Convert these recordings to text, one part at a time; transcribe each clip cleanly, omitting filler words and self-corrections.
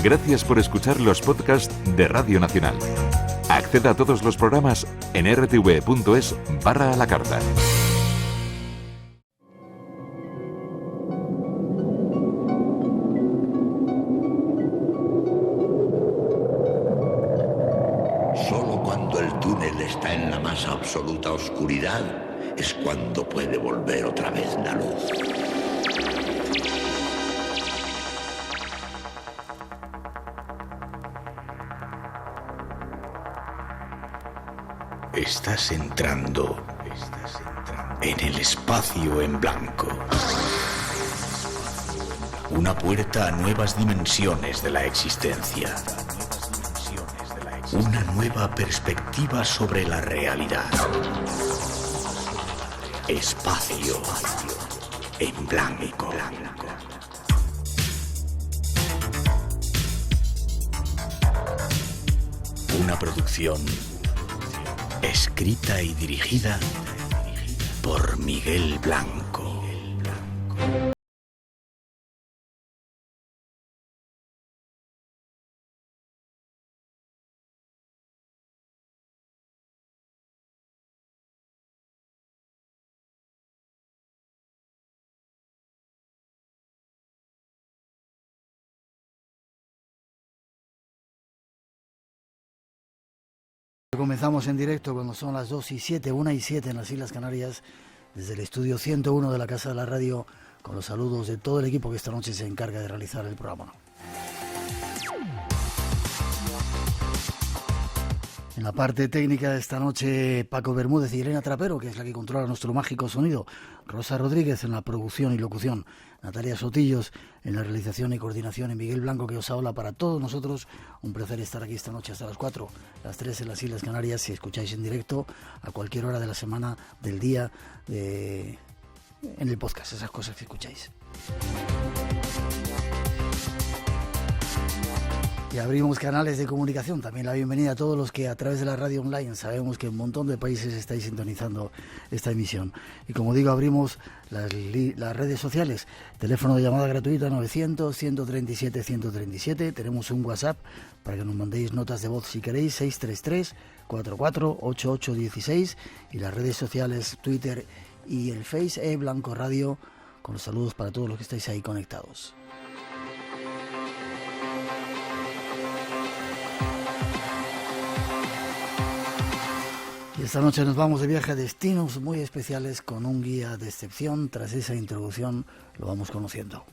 Gracias por escuchar los podcasts de Radio Nacional. Acceda a todos los programas en rtv.es/a la carta. Solo cuando el túnel está en la más absoluta oscuridad es cuando puede volver otra vez la luz. Estás entrando en el espacio en blanco. Una puerta a nuevas dimensiones de la existencia. Una nueva perspectiva sobre la realidad. Espacio en blanco. Una producción escrita y dirigida por Miguel Blanco. Comenzamos en directo cuando son las 2:07, 1:07 en las Islas Canarias, desde el estudio 101 de la Casa de la Radio, con los saludos de todo el equipo que esta noche se encarga de realizar el programa. En la parte técnica de esta noche, Paco Bermúdez y Elena Trapero, que es la que controla nuestro mágico sonido. Rosa Rodríguez en la producción y locución. Natalia Sotillos en la realización y coordinación. Y Miguel Blanco, que os habla para todos nosotros. Un placer estar aquí esta noche hasta las 4, las 3 en las Islas Canarias. Si escucháis en directo a cualquier hora de la semana, del día, en el podcast, esas cosas que escucháis. Y abrimos canales de comunicación. También la bienvenida a todos los que a través de la radio online, sabemos que en un montón de países estáis sintonizando esta emisión. Y como digo, abrimos las redes sociales. Teléfono de llamada gratuita 900-137-137. Tenemos un WhatsApp para que nos mandéis notas de voz si queréis, 633-44-8816. Y las redes sociales, Twitter y el Face, Blanco Radio, con los saludos para todos los que estáis ahí conectados. Y esta noche nos vamos de viaje a destinos muy especiales con un guía de excepción. Tras esa introducción lo vamos conociendo.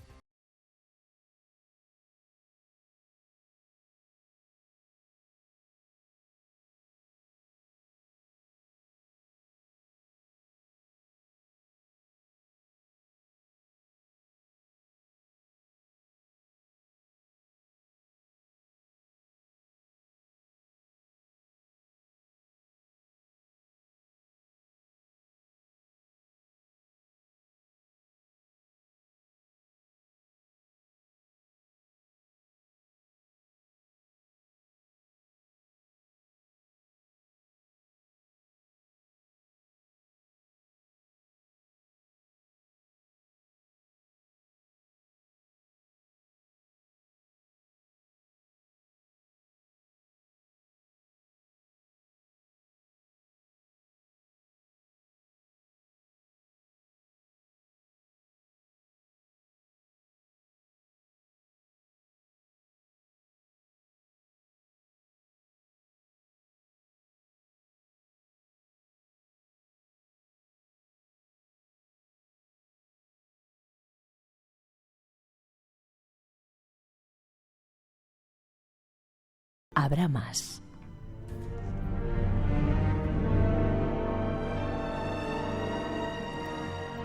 Habrá más.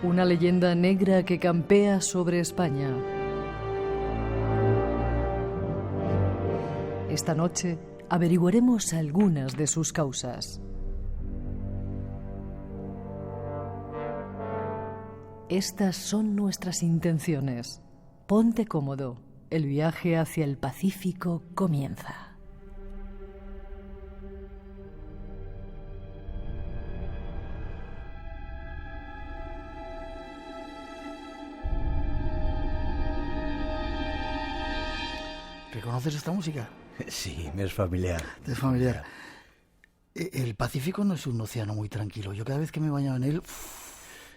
Una leyenda negra que campea sobre España. Esta noche averiguaremos algunas de sus causas. Estas son nuestras intenciones. Ponte cómodo. El viaje hacia el Pacífico comienza. ¿Reconoces esta música? Sí, me es familiar. Es familiar. El Pacífico no es un océano muy tranquilo. Yo cada vez que me baño en él...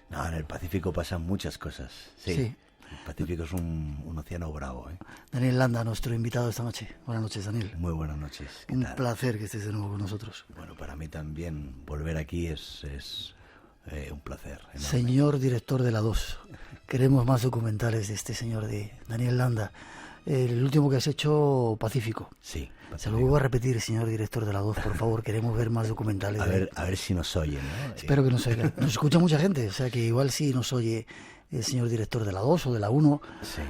No, en el Pacífico pasan muchas cosas. Sí. El Pacífico es un océano bravo, ¿eh? Daniel Landa, nuestro invitado esta noche. Buenas noches, Daniel. Muy buenas noches. Un placer que estés de nuevo con nosotros. Bueno, para mí también volver aquí es un placer enorme. Señor director de la 2, queremos más documentales de este señor, de Daniel Landa. El último que has hecho, Pacífico. Sí. Pacífico. Se lo vuelvo a repetir, señor director de la 2, por favor, queremos ver más documentales. A ver si nos oyen, ¿no? Espero que nos oigan. Nos escucha mucha gente, o sea que igual sí nos oye el señor director de la 2 o de la 1. Sí.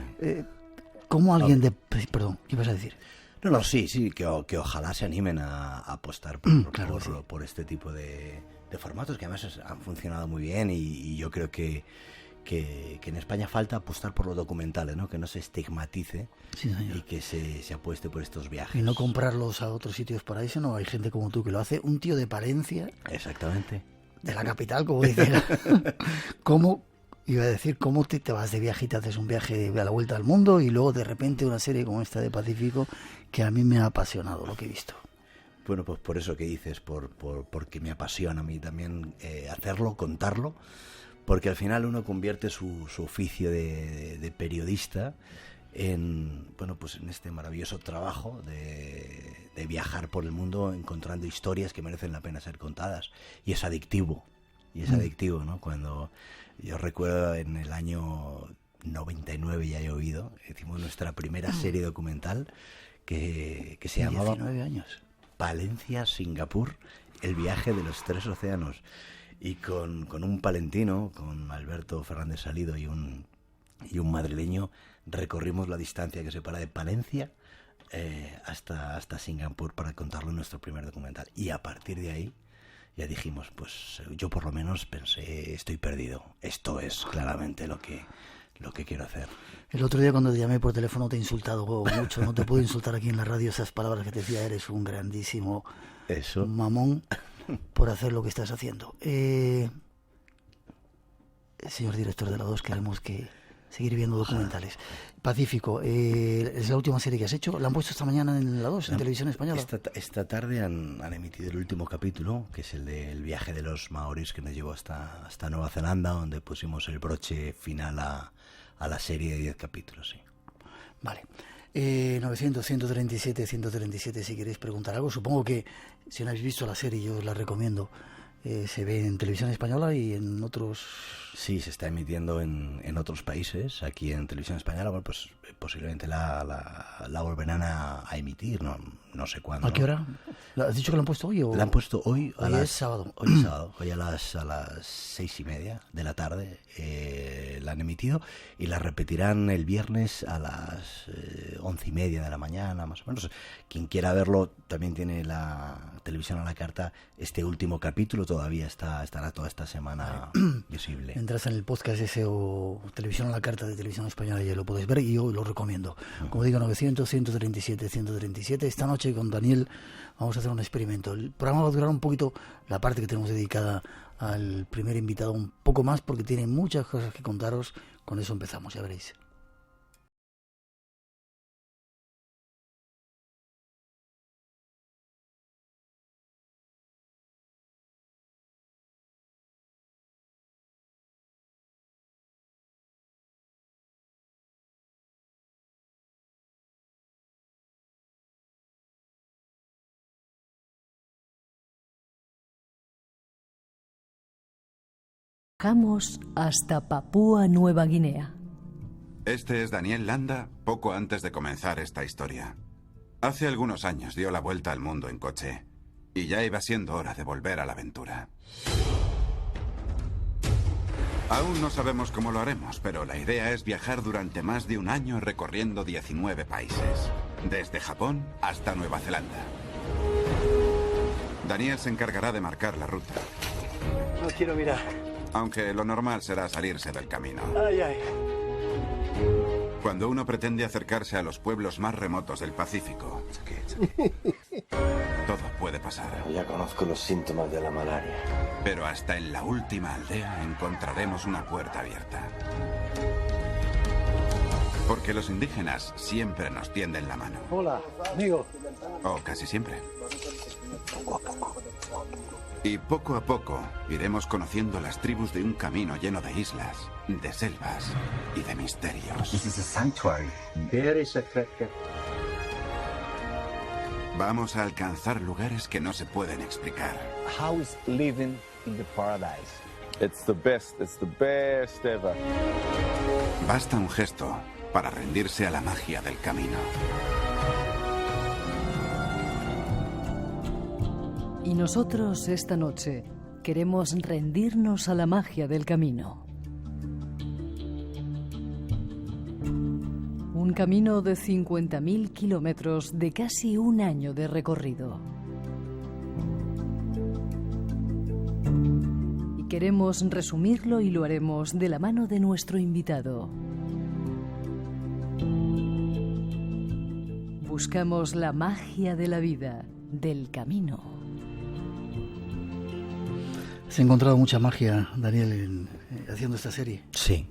¿Cómo alguien de... Perdón, ¿qué ibas a decir? No, sí, que ojalá se animen a apostar por este tipo de formatos que además han funcionado muy bien y yo creo que en España falta apostar por los documentales, ¿no? Que no se estigmatice, sí, y que se apueste por estos viajes. Y no comprarlos a otros sitios por ahí, sino hay gente como tú que lo hace. Un tío de Palencia. Exactamente. De la capital, como dice. ¿Cómo te vas de viaje y te haces un viaje a la vuelta al mundo y luego de repente una serie como esta de Pacífico que a mí me ha apasionado lo que he visto? Bueno, pues por eso que dices, porque me apasiona a mí también hacerlo, contarlo, porque al final uno convierte su oficio de periodista en este maravilloso trabajo de viajar por el mundo encontrando historias que merecen la pena ser contadas. Y es adictivo, ¿no? Cuando yo recuerdo en el año 99, ya he oído, hicimos nuestra primera serie documental que se llamaba 19 años. Palencia, Singapur, el viaje de los 3 océanos. Y con un palentino, con Alberto Fernández Salido y un madrileño, recorrimos la distancia que separa de Palencia hasta Singapur para contarlo en nuestro primer documental. Y a partir de ahí ya dijimos, pues yo por lo menos pensé, estoy perdido. Esto es claramente lo que quiero hacer. El otro día cuando te llamé por teléfono te he insultado mucho. No te puedo insultar aquí en la radio esas palabras que te decía, eres un grandísimo mamón por hacer lo que estás haciendo. Señor director de la 2, queremos seguir viendo documentales. Pacífico, es la última serie que has hecho. ¿La han puesto esta mañana en la 2, en Televisión Española? Esta tarde han emitido el último capítulo, que es el del viaje de los maoris que nos llevó hasta Nueva Zelanda, donde pusimos el broche final a la serie de 10 capítulos. Sí. Vale. 900-137-137, si queréis preguntar algo. Supongo que si no habéis visto la serie, yo os la recomiendo. Se ve en Televisión Española y en otros... Sí, se está emitiendo en otros países. Aquí en Televisión Española, bueno, pues posiblemente la volverán a emitir, no sé cuándo. ¿A qué hora? ¿Has dicho que la han puesto hoy? La han puesto hoy. Es sábado. Hoy es sábado. Hoy a las 6:30 de la tarde la han emitido y la repetirán el viernes a las 11:30 de la mañana, más o menos. Quien quiera verlo también tiene la televisión a la carta. Este último capítulo todavía estará toda esta semana visible. Entras en el podcast ese o Televisión a la carta de Televisión Española y ya lo podéis ver y yo lo recomiendo. Como digo, 900-137-137. Esta noche con Daniel vamos a hacer un experimento. El programa va a durar un poquito, la parte que tenemos dedicada al primer invitado, un poco más porque tiene muchas cosas que contaros. Con eso empezamos, ya veréis. Viajamos hasta Papúa Nueva Guinea. Este es Daniel Landa poco antes de comenzar esta historia. Hace algunos años dio la vuelta al mundo en coche y ya iba siendo hora de volver a la aventura. Aún no sabemos cómo lo haremos, pero la idea es viajar durante más de un año recorriendo 19 países, desde Japón hasta Nueva Zelanda. Daniel se encargará de marcar la ruta. No quiero mirar. Aunque lo normal será salirse del camino. Ay, ay. Cuando uno pretende acercarse a los pueblos más remotos del Pacífico, todo puede pasar. Ya conozco los síntomas de la malaria. Pero hasta en la última aldea encontraremos una puerta abierta. Porque los indígenas siempre nos tienden la mano. Hola, amigo. O casi siempre. Y poco a poco iremos conociendo las tribus de un camino lleno de islas, de selvas y de misterios. This is a sanctuary. Very secret. Vamos a alcanzar lugares que no se pueden explicar. How is living in the paradise? It's the best ever. Basta un gesto para rendirse a la magia del camino. Y nosotros esta noche queremos rendirnos a la magia del camino. Un camino de 50.000 kilómetros de casi un año de recorrido. Y queremos resumirlo y lo haremos de la mano de nuestro invitado. Buscamos la magia de la vida, del camino. ¿Has encontrado mucha magia, Daniel, haciendo esta serie? Sí,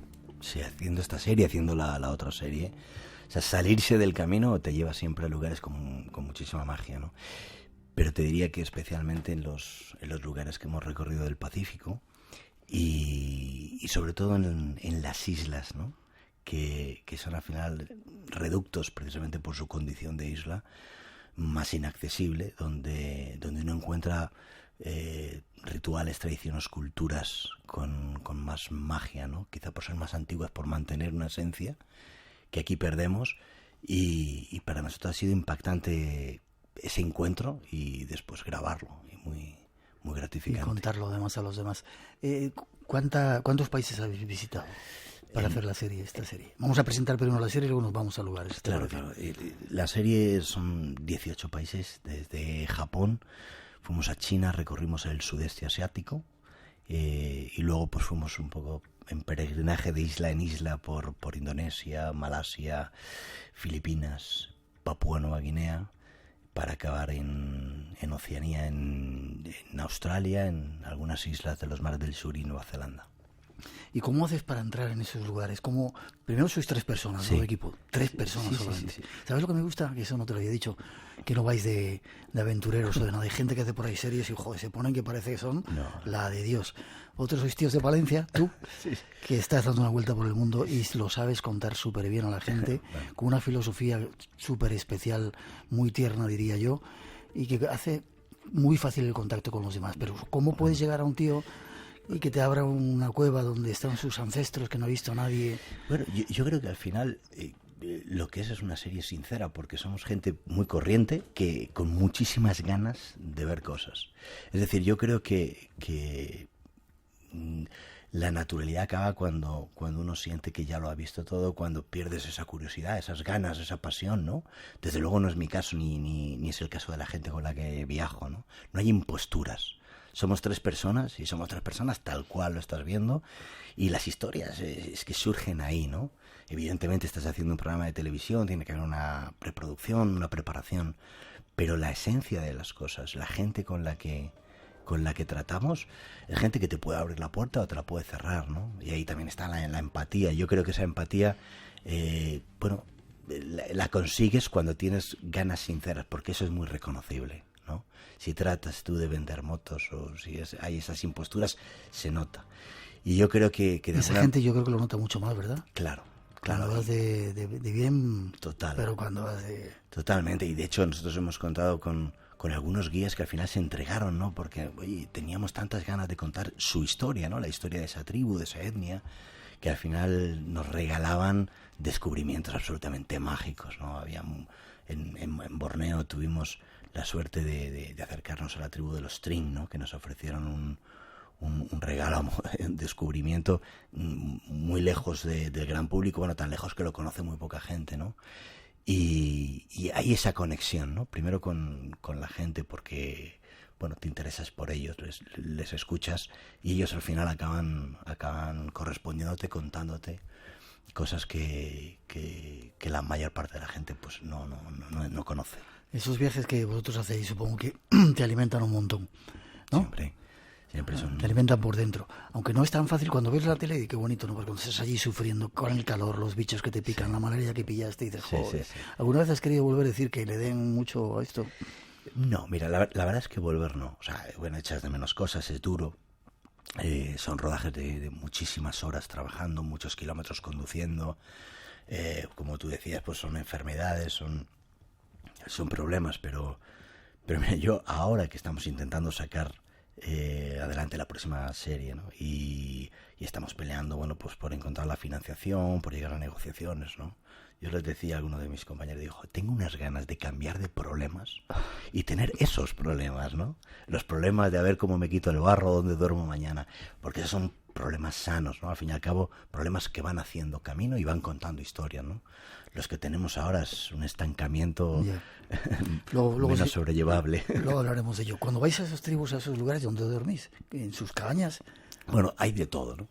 haciendo esta serie, haciendo la otra serie. O sea, salirse del camino te lleva siempre a lugares con muchísima magia, ¿no? Pero te diría que especialmente en los lugares que hemos recorrido del Pacífico y sobre todo en las islas, ¿no? Que son al final reductos precisamente por su condición de isla, más inaccesible, donde uno encuentra rituales, tradiciones, culturas con más magia, ¿no? Quizá por ser más antiguas, por mantener una esencia que aquí perdemos, y para nosotros ha sido impactante ese encuentro y después grabarlo, y muy gratificante. Y contarlo además a los demás. ¿Cuántos países habéis visitado para hacer esta serie? Vamos a presentar primero la serie y luego nos vamos a lugares. Claro. La serie son 18 países, desde Japón, fuimos a China, recorrimos el sudeste asiático, y luego pues fuimos un poco en peregrinaje de isla en isla por Indonesia, Malasia, Filipinas, Papúa Nueva Guinea, para acabar en Oceanía, en Australia, en algunas islas de los mares del sur y Nueva Zelanda. ¿Y cómo haces para entrar en esos lugares? Primero sois 3 personas, sí. ¿no? Equipo, 3 personas solamente. Sí. ¿Sabes lo que me gusta? Que eso no te lo había dicho, que no vais de aventureros o de nada. Hay gente que hace por ahí series y joder, se ponen que parece que son la de Dios. Vosotros sois tíos de Palencia, tú, que estás dando una vuelta por el mundo y lo sabes contar súper bien a la gente, con una filosofía súper especial, muy tierna diría yo, y que hace muy fácil el contacto con los demás. Pero ¿cómo puedes llegar a un tío y que te abra una cueva donde están sus ancestros que no ha visto nadie? Bueno, yo creo que al final lo que es una serie sincera, porque somos gente muy corriente que con muchísimas ganas de ver cosas. Es decir, yo creo que la naturalidad acaba cuando uno siente que ya lo ha visto todo, cuando pierdes esa curiosidad, esas ganas, esa pasión, ¿no? Desde luego no es mi caso ni es el caso de la gente con la que viajo, ¿no? No hay imposturas. Somos 3 personas y somos 3 personas tal cual lo estás viendo, y las historias es que surgen ahí, ¿no? Evidentemente estás haciendo un programa de televisión, tiene que haber una preproducción, una preparación, pero la esencia de las cosas, la gente con la que tratamos, es gente que te puede abrir la puerta o te la puede cerrar, ¿no? Y ahí también está la empatía. Yo creo que esa empatía, la consigues cuando tienes ganas sinceras, porque eso es muy reconocible, ¿no? Si tratas tú de vender motos o si hay esas imposturas, se nota. Y yo creo que esa gente yo creo que lo nota mucho más, ¿verdad? Claro. Cuando vas de bien, total. Pero cuando vas de... Totalmente, y de hecho nosotros hemos contado con algunos guías que al final se entregaron, ¿no? Porque, oye, teníamos tantas ganas de contar su historia, ¿no? La historia de esa tribu, de esa etnia, que al final nos regalaban descubrimientos absolutamente mágicos, ¿no? En Borneo tuvimos la suerte de acercarnos a la tribu de los Tring, ¿no? Que nos ofrecieron un regalo, un descubrimiento muy lejos del gran público, bueno, tan lejos que lo conoce muy poca gente, ¿no? Y hay esa conexión, ¿no? Primero con la gente, porque, bueno, te interesas por ellos, les escuchas, y ellos al final acaban correspondiéndote, contándote cosas que la mayor parte de la gente pues no conoce. Esos viajes que vosotros hacéis supongo que te alimentan un montón, ¿no? Siempre son... Te alimentan por dentro. Aunque no es tan fácil cuando ves la tele y qué bonito, ¿no? Porque cuando estás allí sufriendo con el calor, los bichos que te pican, la malaria que pillaste y dices, joder. Sí. ¿Alguna vez has querido volver a decir que le den mucho a esto? No, mira, la verdad es que volver no. O sea, bueno, echas de menos cosas, es duro. Son rodajes de muchísimas horas trabajando, muchos kilómetros conduciendo. Como tú decías, pues son enfermedades, son problemas, pero mira, yo ahora que estamos intentando sacar adelante la próxima serie, ¿no? Y estamos peleando, bueno, pues por encontrar la financiación, por llegar a negociaciones, ¿no? Yo les decía a alguno de mis compañeros, digo, tengo unas ganas de cambiar de problemas y tener esos problemas, ¿no? Los problemas de a ver cómo me quito el barro, dónde duermo mañana, porque esos son problemas sanos, ¿no? Al fin y al cabo, problemas que van haciendo camino y van contando historias, ¿no? Los que tenemos ahora es un estancamiento luego menos sobrellevable. Luego hablaremos de ello. Cuando vais a esas tribus, a esos lugares, ¿dónde dormís? ¿En sus cabañas? Bueno, hay de todo, ¿no?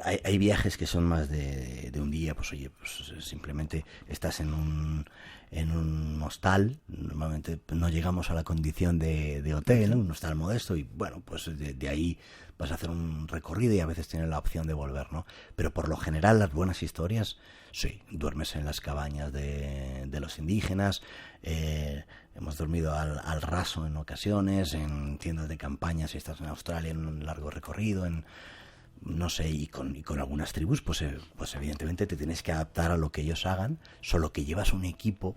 Hay viajes que son más de un día, pues oye, pues simplemente estás en un hostal, normalmente no llegamos a la condición de hotel, ¿no? Un hostal modesto y bueno, pues de ahí vas a hacer un recorrido y a veces tienes la opción de volver, ¿no? Pero por lo general las buenas historias, sí, duermes en las cabañas de los indígenas, hemos dormido al raso en ocasiones, en tiendas de campaña si estás en Australia en un largo recorrido, no sé, y con algunas tribus, pues evidentemente te tienes que adaptar a lo que ellos hagan, solo que llevas un equipo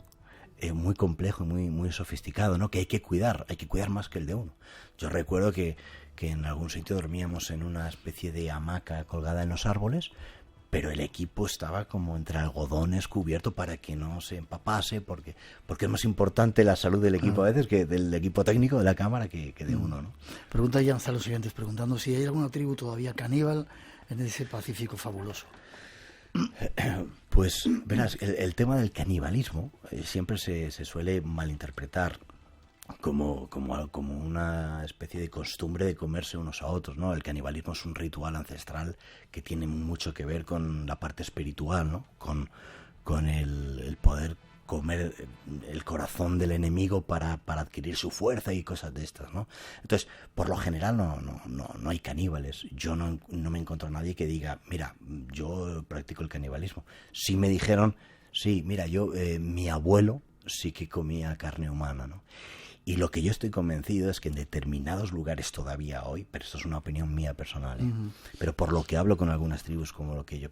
muy complejo y muy sofisticado, ¿no? Que hay que cuidar más que el de uno. Yo recuerdo que en algún sitio dormíamos en una especie de hamaca colgada en los árboles, pero el equipo estaba como entre algodones cubierto para que no se empapase, porque es más importante la salud del equipo a veces que del equipo técnico de la cámara que de uno, ¿no? Pregunta ya a los siguientes preguntando si hay alguna tribu todavía caníbal en ese Pacífico fabuloso. Pues verás, el tema del canibalismo siempre se suele malinterpretar como una especie de costumbre de comerse unos a otros, ¿no? El canibalismo es un ritual ancestral que tiene mucho que ver con la parte espiritual, ¿no? Con el poder comer el corazón del enemigo para adquirir su fuerza y cosas de estas, ¿no? Entonces, por lo general no hay caníbales. Yo no me encuentro a nadie que diga, mira, yo practico el canibalismo. Sí me dijeron, sí, mira, mi abuelo sí que comía carne humana, ¿no? Y lo que yo estoy convencido es que en determinados lugares todavía hoy, pero esto es una opinión mía personal, pero por lo que hablo con algunas tribus, como lo que yo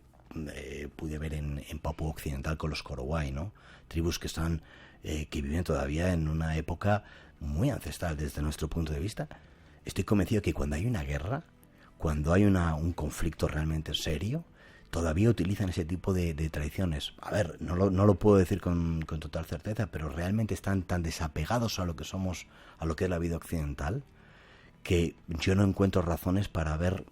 pude ver en Papúa Occidental con los Korowai, ¿no? Tribus que que viven todavía en una época muy ancestral desde nuestro punto de vista. Estoy convencido que cuando hay una guerra, cuando hay un conflicto realmente serio, todavía utilizan ese tipo de tradiciones. A ver, no lo puedo decir con total certeza, pero realmente están tan desapegados a lo que somos, a lo que es la vida occidental, que yo no encuentro razones para haber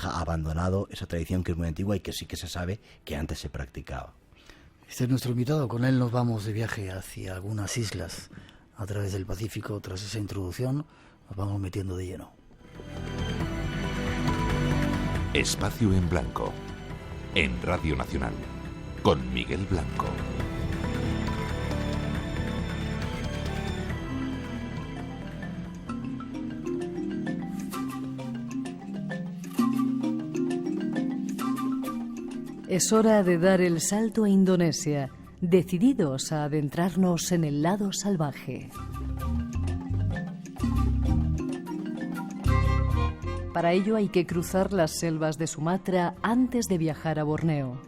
abandonado esa tradición que es muy antigua y que sí que se sabe que antes se practicaba. Este es nuestro invitado, con él nos vamos de viaje hacia algunas islas a través del Pacífico. Tras esa introducción nos vamos metiendo de lleno. Espacio en Blanco, en Radio Nacional, con Miguel Blanco. Es hora de dar el salto a Indonesia, decididos a adentrarnos en el lado salvaje. Para ello hay que cruzar las selvas de Sumatra antes de viajar a Borneo.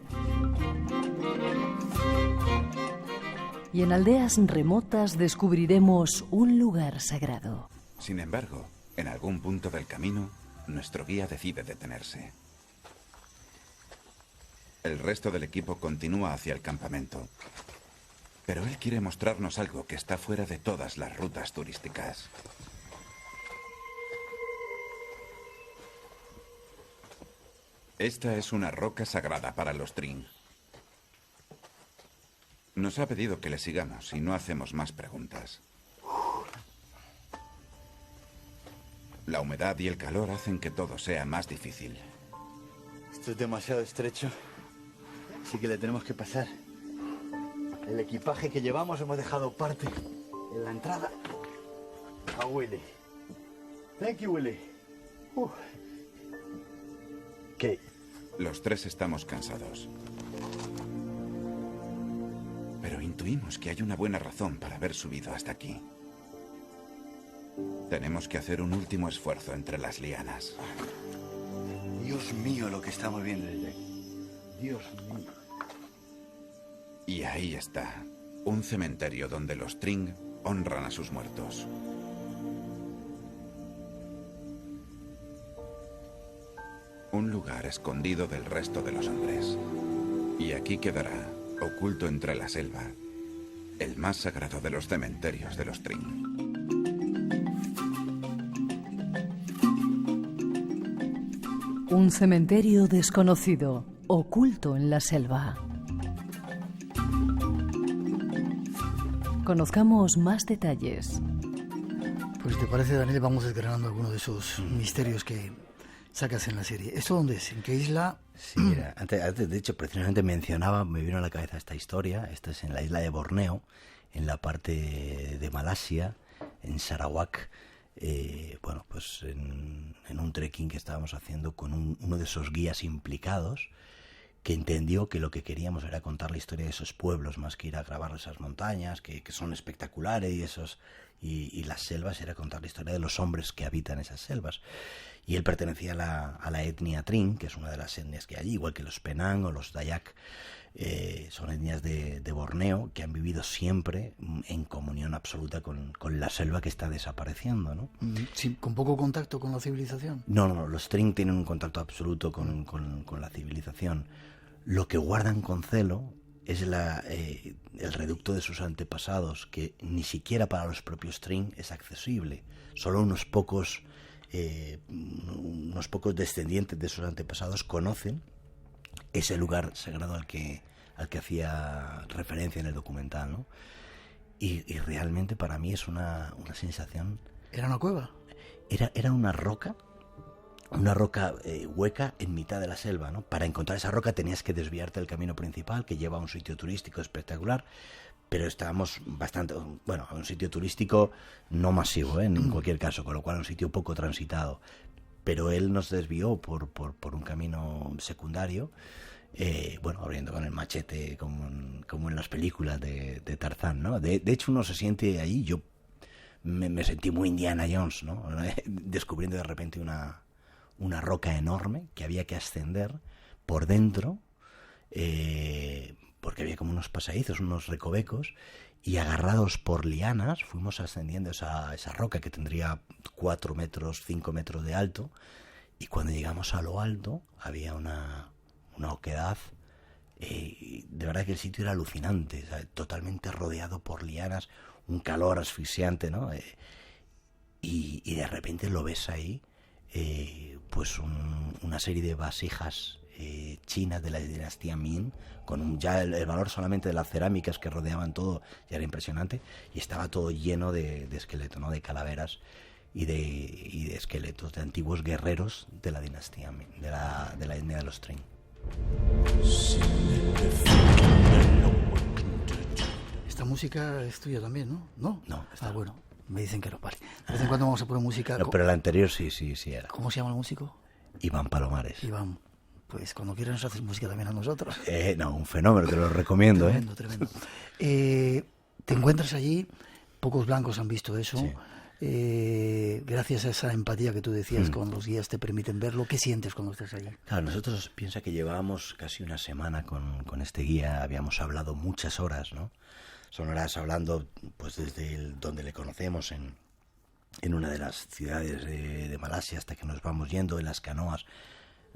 Y en aldeas remotas descubriremos un lugar sagrado. Sin embargo, en algún punto del camino, nuestro guía decide detenerse. El resto del equipo continúa hacia el campamento. Pero él quiere mostrarnos algo que está fuera de todas las rutas turísticas. Esta es una roca sagrada para los Tring. Nos ha pedido que le sigamos y no hacemos más preguntas. La humedad y el calor hacen que todo sea más difícil. Esto es demasiado estrecho, así que le tenemos que pasar. El equipaje que llevamos hemos dejado parte en la entrada a Willy. Thank you, Willy. ¿Qué? Los tres estamos cansados. Pero intuimos que hay una buena razón para haber subido hasta aquí. Tenemos que hacer un último esfuerzo entre las lianas. Dios mío, lo que estamos viendo desde aquí. Dios mío. Y ahí está, un cementerio donde los Tring honran a sus muertos. Un lugar escondido del resto de los hombres. Y aquí quedará, oculto entre la selva, el más sagrado de los cementerios de los Tring. Un cementerio desconocido, oculto en la selva. Conozcamos más detalles. Pues te parece, Daniel, vamos desgranando algunos de esos misterios que sacas en la serie. ¿Esto dónde es? ¿En qué isla? Sí, mira, antes de hecho, precisamente mencionaba, me vino a la cabeza esta historia. Esta es en la isla de Borneo, en la parte de Malasia, en Sarawak. Bueno, pues en un trekking que estábamos haciendo con uno de esos guías implicados, que entendió que lo que queríamos era contar la historia de esos pueblos, más que ir a grabar esas montañas, que son espectaculares, y las selvas, era contar la historia de los hombres que habitan esas selvas. Y él pertenecía a la etnia Tring, que es una de las etnias que hay allí, igual que los Penang o los Dayak. Son etnias de Borneo que han vivido siempre en comunión absoluta con la selva que está desapareciendo, ¿no? Sí, ¿con poco contacto con la civilización? No, los Tring tienen un contacto absoluto con la civilización. Lo que guardan con celo es el reducto de sus antepasados, que ni siquiera para los propios Tring es accesible. Solo unos pocos descendientes de sus antepasados conocen ese lugar sagrado al que hacía referencia en el documental, ¿no? Y realmente para mí es una sensación... ¿Era una cueva? Era una roca hueca en mitad de la selva, ¿no? Para encontrar esa roca tenías que desviarte del camino principal, que lleva a un sitio turístico espectacular, pero estábamos a un sitio turístico no masivo, en cualquier caso, con lo cual un sitio poco transitado. Pero él nos desvió por un camino secundario, abriendo con el machete como en las películas de Tarzán, ¿no? De hecho, uno se siente ahí, yo me sentí muy Indiana Jones, ¿no? Descubriendo de repente una roca enorme que había que ascender por dentro, porque había como unos pasadizos, unos recovecos, y agarrados por lianas fuimos ascendiendo esa roca que tendría 4 metros, 5 metros de alto, y cuando llegamos a lo alto había una oquedad, de verdad que el sitio era alucinante, ¿sabes? Totalmente rodeado por lianas, un calor asfixiante, ¿no? Y de repente lo ves ahí, pues una serie de vasijas chinas de la dinastía Ming, con ya el valor solamente de las cerámicas que rodeaban todo ya era impresionante, y estaba todo lleno de esqueletos, ¿no? De calaveras y de esqueletos de antiguos guerreros de la dinastía Ming, de la etnia de los Tring. Esta música es tuya también, ¿no? No. Bueno, me dicen que no, vale. De vez en cuando vamos a poner música. No, pero la anterior sí era. ¿Cómo se llama el músico? Iván Palomares. Iván, pues cuando quieras nos haces música también a nosotros. Un fenómeno, te lo recomiendo. Tremendo. Te encuentras allí, pocos blancos han visto eso. Sí. Gracias a esa empatía que tú decías con los guías te permiten verlo. ¿Qué sientes cuando estás allí? Claro, nosotros piensa que llevábamos casi una semana con este guía, habíamos hablado muchas horas, ¿no? Son horas hablando pues desde donde le conocemos en una de las ciudades de Malasia, hasta que nos vamos yendo en las canoas,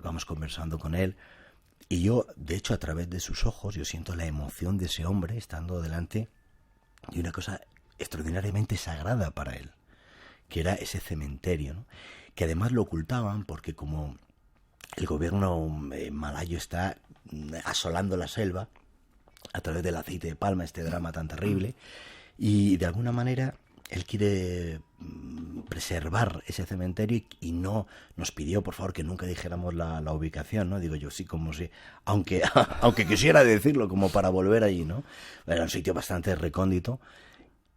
vamos conversando con él, y yo, de hecho, a través de sus ojos, yo siento la emoción de ese hombre estando delante de una cosa extraordinariamente sagrada para él, que era ese cementerio, ¿no? Que además lo ocultaban porque como el gobierno malayo está asolando la selva a través del aceite de palma, este drama tan terrible, y de alguna manera él quiere preservar ese cementerio y no nos pidió, por favor, que nunca dijéramos la ubicación, ¿no? Digo yo, sí, como si, aunque quisiera decirlo, como para volver allí, ¿no? Era un sitio bastante recóndito.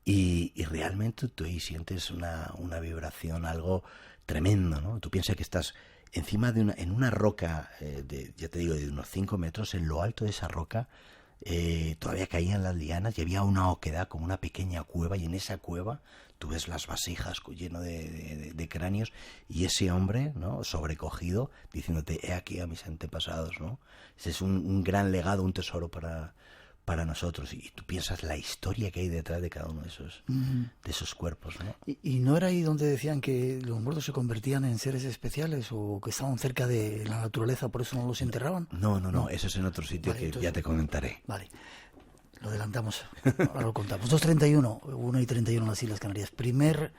Y realmente tú ahí sientes una vibración, algo tremendo, ¿no? Tú piensas que estás encima en una roca, ya te digo, de unos 5 metros, en lo alto de esa roca todavía caían las lianas y había una oquedad, como una pequeña cueva, y en esa cueva tú ves las vasijas lleno de cráneos, y ese hombre, ¿no?, sobrecogido, diciéndote, he aquí a mis antepasados, ¿no? Ese es un gran legado, un tesoro para nosotros, y tú piensas la historia que hay detrás de cada uno de esos cuerpos, ¿no? ¿Y no era ahí donde decían que los muertos se convertían en seres especiales o que estaban cerca de la naturaleza, por eso no los enterraban? No, eso es en otro sitio, vale, que entonces, ya te comentaré. Vale, lo adelantamos, ahora lo contamos. 2:31, 1:31 en las Islas Canarias. Primer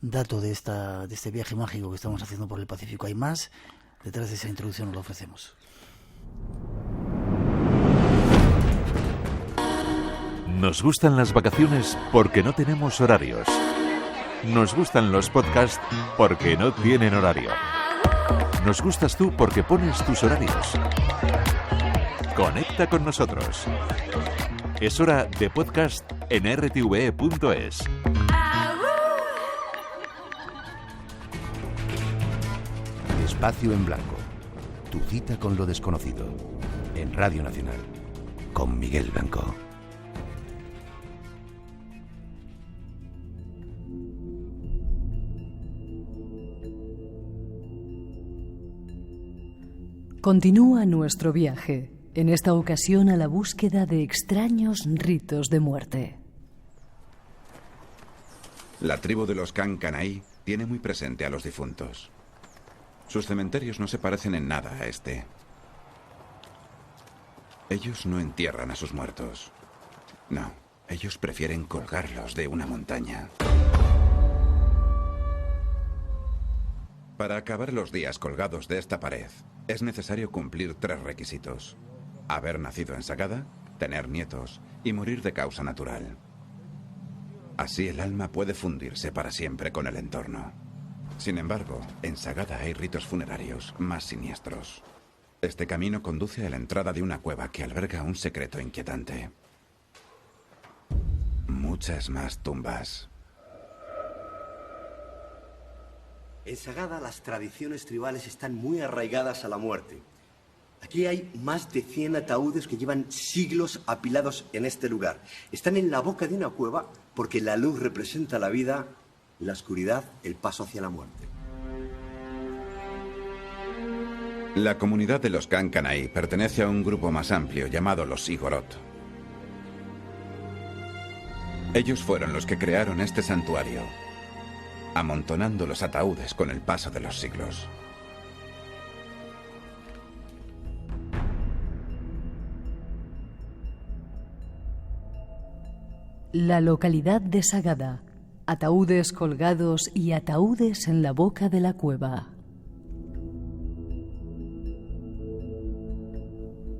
dato de este viaje mágico que estamos haciendo por el Pacífico. Hay más, detrás de esa introducción nos lo ofrecemos. Nos gustan las vacaciones porque no tenemos horarios. Nos gustan los podcasts porque no tienen horario. Nos gustas tú porque pones tus horarios. Conecta con nosotros. Es hora de podcast en rtve.es. Espacio en Blanco. Tu cita con lo desconocido. En Radio Nacional. Con Miguel Blanco. Continúa nuestro viaje, en esta ocasión a la búsqueda de extraños ritos de muerte. La tribu de los Kankanai tiene muy presente a los difuntos. Sus cementerios no se parecen en nada a este. Ellos no entierran a sus muertos. No, ellos prefieren colgarlos de una montaña. Para acabar los días colgados de esta pared, es necesario cumplir 3 requisitos: haber nacido en Sagada, tener nietos y morir de causa natural. Así el alma puede fundirse para siempre con el entorno. Sin embargo, en Sagada hay ritos funerarios más siniestros. Este camino conduce a la entrada de una cueva que alberga un secreto inquietante. Muchas más tumbas. En Sagada las tradiciones tribales están muy arraigadas a la muerte. Aquí hay más de 100 ataúdes que llevan siglos apilados en este lugar. Están en la boca de una cueva porque la luz representa la vida, la oscuridad el paso hacia la muerte. La comunidad de los Kankanai pertenece a un grupo más amplio llamado los Igorot. Ellos fueron los que crearon este santuario, amontonando los ataúdes con el paso de los siglos. La localidad de Sagada. Ataúdes colgados y ataúdes en la boca de la cueva.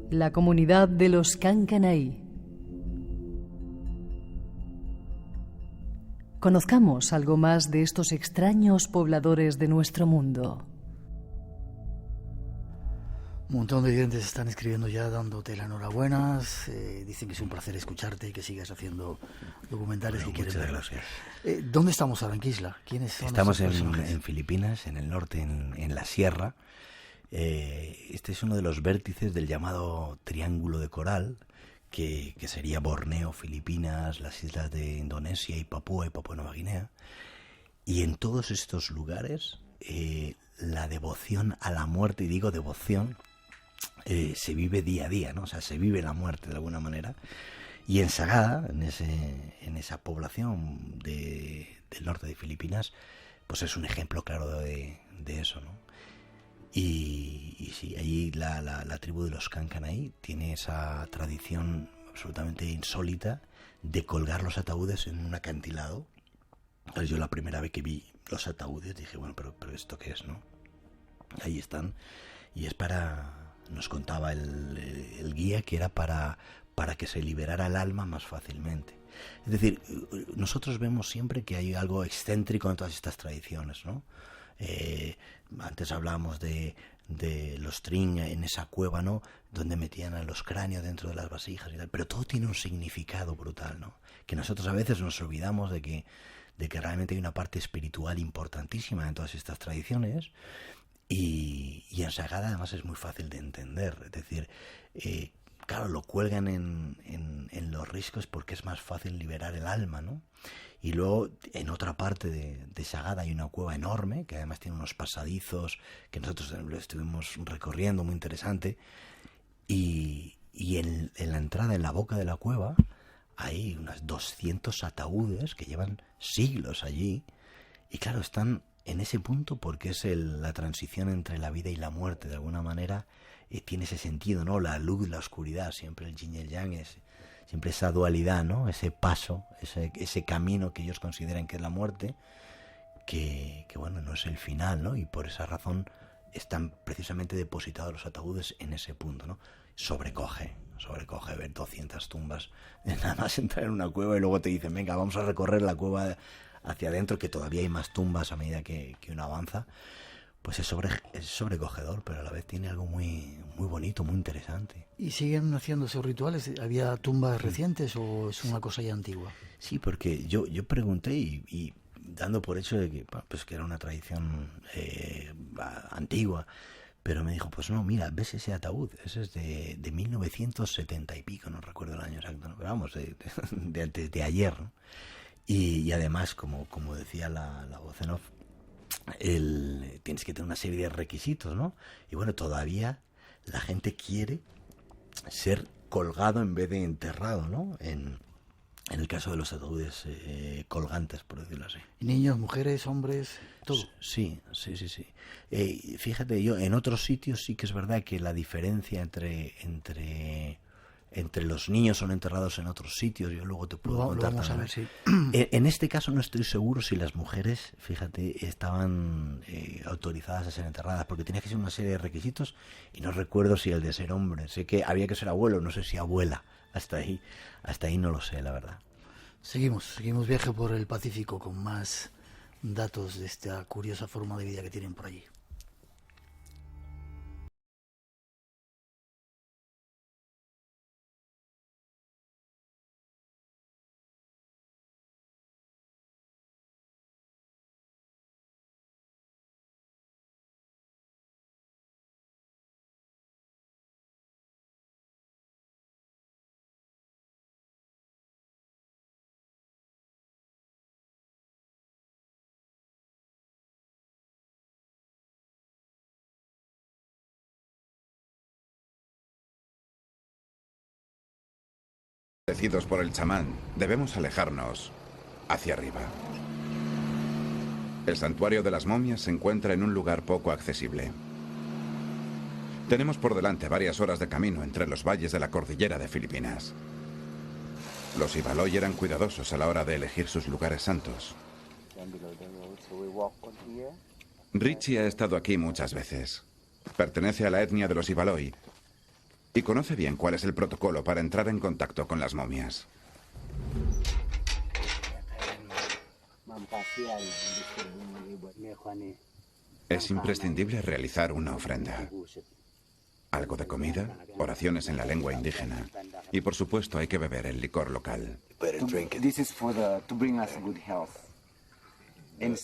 La comunidad de los Kankanai. Conozcamos algo más de estos extraños pobladores de nuestro mundo. Un montón de oyentes están escribiendo ya dándote la enhorabuena. Dicen que es un placer escucharte y que sigas haciendo documentales que quieren ver. Gracias. ¿Dónde estamos ahora? ¿En qué isla? ¿Quiénes son? Estamos en Filipinas, en el norte, en la sierra. Este es uno de los vértices del llamado Triángulo de Coral, que sería Borneo, Filipinas, las islas de Indonesia y Papúa Nueva Guinea. Y en todos estos lugares la devoción a la muerte, y digo devoción, se vive día a día, ¿no? O sea, se vive la muerte de alguna manera. Y en Sagada, en esa población del norte de Filipinas, pues es un ejemplo claro de eso, ¿no? Y sí, allí la tribu de los Kankanai tiene esa tradición absolutamente insólita de colgar los ataúdes en un acantilado. Entonces yo la primera vez que vi los ataúdes dije, bueno, pero ¿esto qué es, no? Ahí están. Y es nos contaba el guía que era para que se liberara el alma más fácilmente. Es decir, nosotros vemos siempre que hay algo excéntrico en todas estas tradiciones, ¿no? Antes hablábamos de los Trin en esa cueva, ¿no? Donde metían a los cráneos dentro de las vasijas y tal, pero todo tiene un significado brutal, ¿no? Que nosotros a veces nos olvidamos de de que realmente hay una parte espiritual importantísima en todas estas tradiciones. Y en Sagada además es muy fácil de entender, es decir, claro, lo cuelgan en los riscos porque es más fácil liberar el alma, ¿no? Y luego en otra parte de Sagada hay una cueva enorme que además tiene unos pasadizos que nosotros lo estuvimos recorriendo, muy interesante, y en la entrada, en la boca de la cueva, hay unos 200 ataúdes que llevan siglos allí, y claro, están en ese punto porque es la transición entre la vida y la muerte, de alguna manera tiene ese sentido, ¿no? La luz, la oscuridad, siempre el yin y el yang, siempre esa dualidad, ¿no? Ese paso, ese camino que ellos consideran que es la muerte, que bueno, no es el final, ¿no? Y por esa razón están precisamente depositados los ataúdes en ese punto, ¿no? Sobrecoge ver 200 tumbas, nada más entrar en una cueva y luego te dicen, venga, vamos a recorrer la cueva hacia adentro, que todavía hay más tumbas a medida que uno avanza. Pues es sobrecogedor, pero a la vez tiene algo muy, muy bonito, muy interesante. ¿Y siguen haciendo esos rituales? ¿Había tumbas recientes o es una cosa ya antigua? Sí, porque yo pregunté y dando por hecho de que, pues que era una tradición antigua, pero me dijo, pues no, mira, ¿ves ese ataúd? Ese es de 1970 y pico, no recuerdo el año exacto, ¿no? Pero vamos, de ayer, ¿no? Y además, como decía la voz en off, tienes que tener una serie de requisitos, ¿no? Y bueno, todavía la gente quiere ser colgado en vez de enterrado, ¿no? En el caso de los ataúdes colgantes, por decirlo así. Niños, mujeres, hombres, todo. Sí. Fíjate, yo en otros sitios sí que es verdad que la diferencia entre los niños son enterrados en otros sitios, yo luego te puedo contar vamos también. A ver, sí. En este caso no estoy seguro si las mujeres, fíjate, estaban autorizadas a ser enterradas, porque tenía que ser una serie de requisitos y no recuerdo si el de ser hombre. Sé que había que ser abuelo, no sé si abuela. Hasta ahí no lo sé, la verdad. Seguimos viaje por el Pacífico con más datos de esta curiosa forma de vida que tienen por allí. Bendecidos por el chamán, debemos alejarnos hacia arriba. El santuario de las momias se encuentra en un lugar poco accesible. Tenemos por delante varias horas de camino entre los valles de la cordillera de Filipinas. Los Ibaloi eran cuidadosos a la hora de elegir sus lugares santos. Richie ha estado aquí muchas veces. Pertenece a la etnia de los Ibaloi y conoce bien cuál es el protocolo para entrar en contacto con las momias. Es imprescindible realizar una ofrenda. Algo de comida, oraciones en la lengua indígena y, por supuesto, hay que beber el licor local. This is to bring us good health and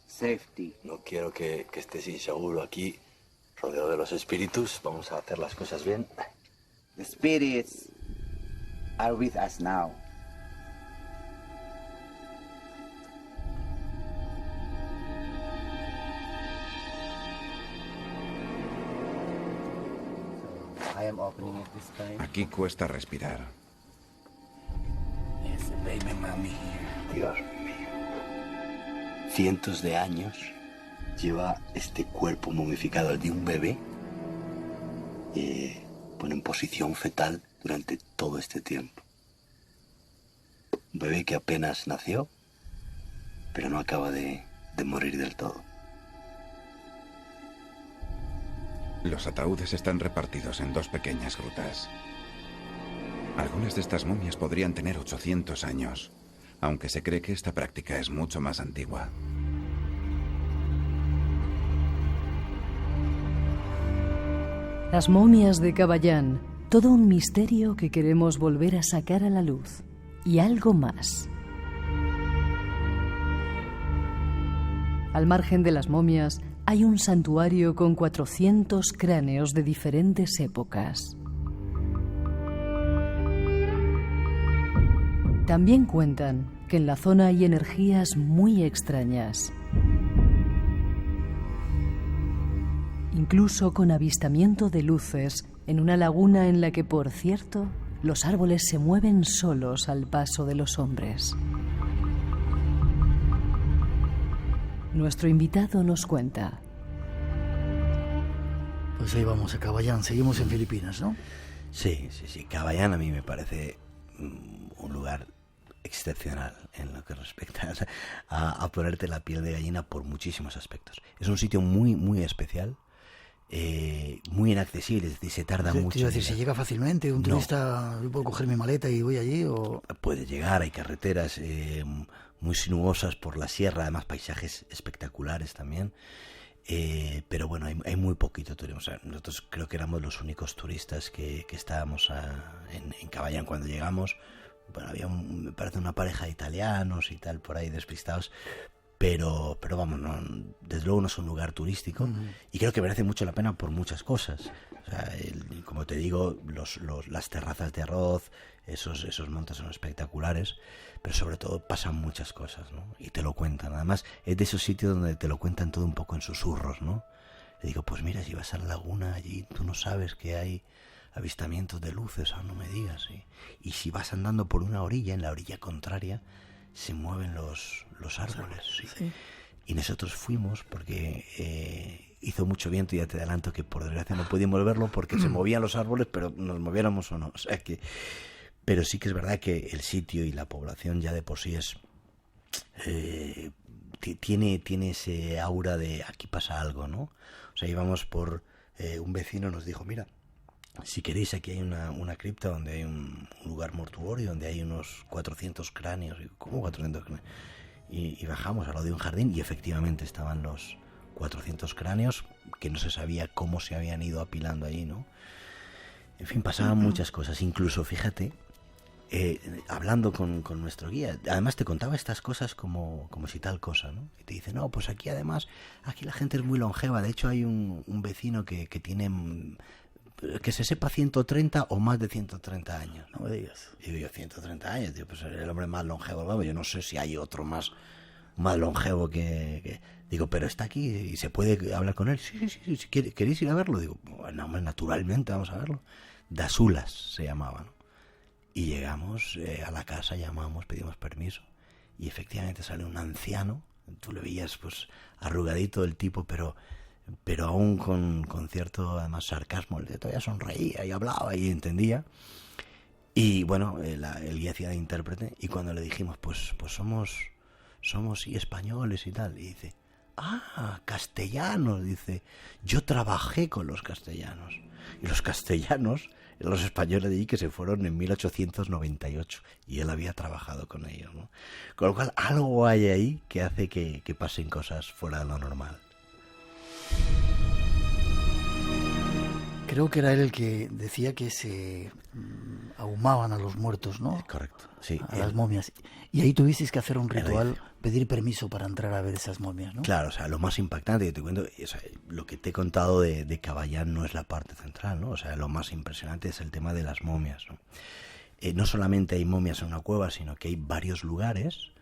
safety. No quiero que estés inseguro aquí, rodeado de los espíritus. Vamos a hacer las cosas bien. The spirits are with us now. Aquí cuesta respirar. Dios mío. Cientos de años lleva este cuerpo momificado de un bebé pone en posición fetal durante todo este tiempo. Un bebé que apenas nació, pero no acaba de morir del todo. Los ataúdes están repartidos en dos pequeñas grutas. Algunas de estas momias podrían tener 800 años, aunque se cree que esta práctica es mucho más antigua. Las momias de Caballán, todo un misterio que queremos volver a sacar a la luz. Y algo más. Al margen de las momias hay un santuario con 400 cráneos de diferentes épocas. También cuentan que en la zona hay energías muy extrañas, incluso con avistamiento de luces en una laguna en la que, por cierto, los árboles se mueven solos al paso de los hombres. Nuestro invitado nos cuenta. Pues ahí vamos a Cavallán, seguimos en Filipinas, ¿no? Sí. Cavallán a mí me parece un lugar excepcional en lo que respecta a ponerte la piel de gallina por muchísimos aspectos. Es un sitio muy, muy especial, muy inaccesible, es decir, se tarda mucho. Quiero decir, ¿se llega fácilmente? ¿Un turista, yo puedo coger mi maleta y voy allí? O... Puede llegar, hay carreteras muy sinuosas por la sierra, además paisajes espectaculares también. Pero bueno, hay muy poquito turismo. O sea, nosotros creo que éramos los únicos turistas que estábamos en Cavallán cuando llegamos. Bueno, había me parece una pareja de italianos y tal por ahí despistados, pero vamos, desde luego no es un lugar turístico. Y creo que merece mucho la pena por muchas cosas. O sea, como te digo, las terrazas de arroz, esos montes son espectaculares, pero sobre todo pasan muchas cosas, ¿no? Y te lo cuentan. Además, es de esos sitios donde te lo cuentan todo un poco en susurros, ¿no? Le digo, pues mira, si vas a la laguna allí, tú no sabes que hay avistamientos de luces, no me digas, ¿sí? Y si vas andando por una orilla, en la orilla contraria se mueven los árboles, ¿sí? Y nosotros fuimos porque hizo mucho viento, y ya te adelanto que por desgracia no pudimos verlo porque se movían los árboles, pero nos moviéramos o no, o sea que... Pero sí que es verdad que el sitio y la población ya de por sí es tiene ese aura de aquí pasa algo, ¿no? O sea, íbamos por un vecino nos dijo, mira, si queréis, aquí hay una cripta donde hay un lugar mortuorio, donde hay unos 400 cráneos. ¿Cómo 400 cráneos? Y bajamos al lado de un jardín y efectivamente estaban los 400 cráneos, que no se sabía cómo se habían ido apilando allí, ¿no? En fin, pasaban muchas cosas. Incluso, fíjate, hablando con nuestro guía, además te contaba estas cosas como si tal cosa, ¿no? Y te dice, no, pues aquí además, aquí la gente es muy longeva. De hecho, hay un vecino que tiene... que se sepa 130 o más de 130 años. No me digas. Y digo yo, 130 años, tío, pues el hombre más longevo. Vamos, yo no sé si hay otro más longevo que... Digo, pero está aquí y se puede hablar con él. Sí, si queréis ir a verlo. Digo, bueno, hombre, naturalmente vamos a verlo. Dasulas se llamaba, ¿no? Y llegamos a la casa, llamamos, pedimos permiso. Y efectivamente sale un anciano. Tú le veías, pues, arrugadito el tipo, pero aún con cierto, además, sarcasmo. Él todavía sonreía y hablaba y entendía. Y bueno, el guía hacía de intérprete, y cuando le dijimos, pues somos sí, españoles y tal, y dice, castellanos, dice, yo trabajé con los castellanos. Y los castellanos, los españoles de allí que se fueron en 1898, y él había trabajado con ellos, ¿no? Con lo cual, algo hay ahí que hace que pasen cosas fuera de lo normal. Creo que era él el que decía que se ahumaban a los muertos, ¿no? Correcto, sí. A las momias. Y ahí tuvisteis que hacer un ritual, pedir permiso para entrar a ver esas momias, ¿no? Claro, o sea, lo más impactante que te cuento, o sea, lo que te he contado de Cavallán no es la parte central, ¿no? O sea, lo más impresionante es el tema de las momias, ¿no? No solamente hay momias en una cueva, sino que hay varios lugares